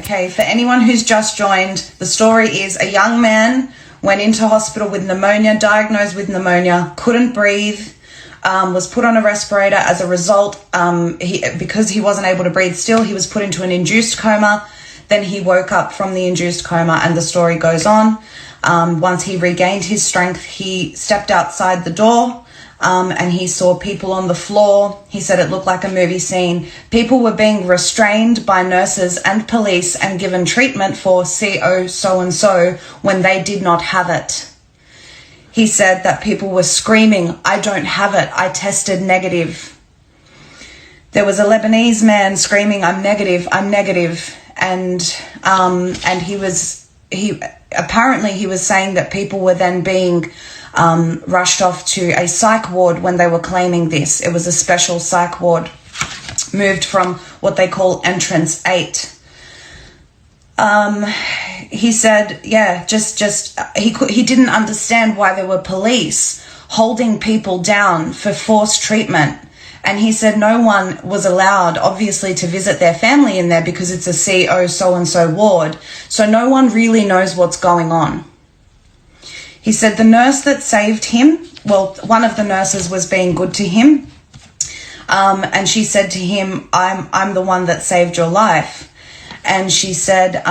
Okay, for anyone who's just joined, the story is a young man went into hospital with pneumonia, diagnosed with pneumonia, couldn't breathe, was put on a respirator. As a result, because he wasn't able to breathe still, he was put into an induced coma. Then he woke up from the induced coma, and the story goes on. Once he regained his strength, he stepped outside the door, and he saw people on the floor. He said it looked like a movie scene. People were being restrained by nurses and police and given treatment for CO so-and-so when they did not have it. He said that people were screaming, "I don't have it, I tested negative." There was a Lebanese man screaming, "I'm negative, I'm negative." And he apparently was saying that people were then being rushed off to a psych ward when they were claiming this. It was a special psych ward, moved from what they call entrance 8. He said, he didn't understand why there were police holding people down for forced treatment. And he said no one was allowed, obviously, to visit their family in there because it's a CO so-and-so ward. So no one really knows what's going on. He said the nurse that saved him, one of the nurses was being good to him. And she said to him, I'm the one that saved your life. And she said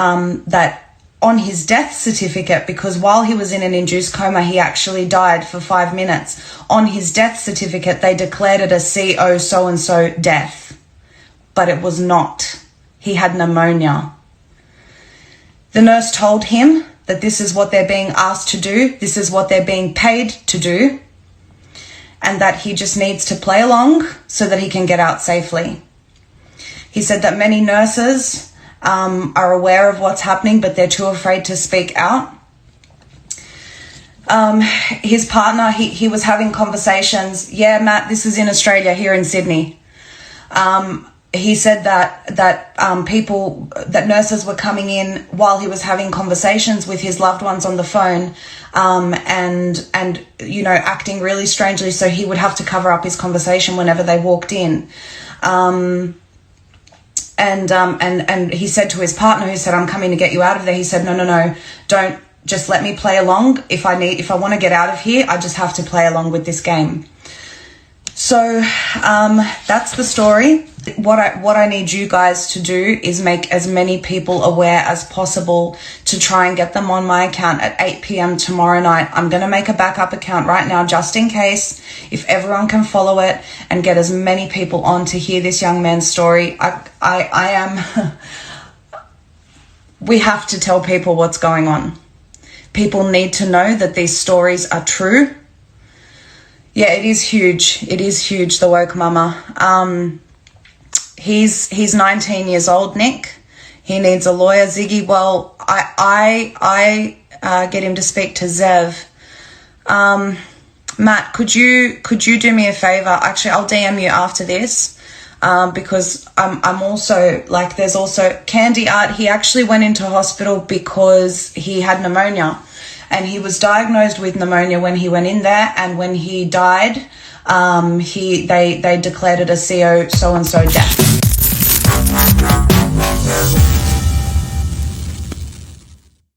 that on his death certificate, because while he was in an induced coma, he actually died for 5 minutes. On his death certificate, they declared it a CO so-and-so death, but it was not. He had pneumonia. The nurse told him that this is what they're being asked to do, this is what they're being paid to do, and that he just needs to play along so that he can get out safely. He said that many nurses are aware of what's happening, but they're too afraid to speak out. His partner, he was having conversations. Yeah, Matt, this is in Australia, here in Sydney. He said that nurses were coming in while he was having conversations with his loved ones on the phone, and acting really strangely. So he would have to cover up his conversation whenever they walked in. And he said to his partner, who said, "I'm coming to get you out of there." He said, no, don't, just let me play along. If I want to get out of here, I just have to play along with this game. So, that's the story. What I need you guys to do is make as many people aware as possible to try and get them on my account at 8 p.m. tomorrow night. I'm going to make a backup account right now just in case, if everyone can follow it and get as many people on to hear this young man's story. We have to tell people what's going on. People need to know that these stories are true. Yeah, it is huge. It is huge, the woke mama. He's 19 years old, Nick. He needs a lawyer. Ziggy, well, I get him to speak to Zev. Matt, could you do me a favor? Actually, I'll DM you after this, because I'm also, there's also Candy Art. He actually went into hospital because he had pneumonia, and he was diagnosed with pneumonia when he went in there, and when he died, they declared it a CO so-and-so death.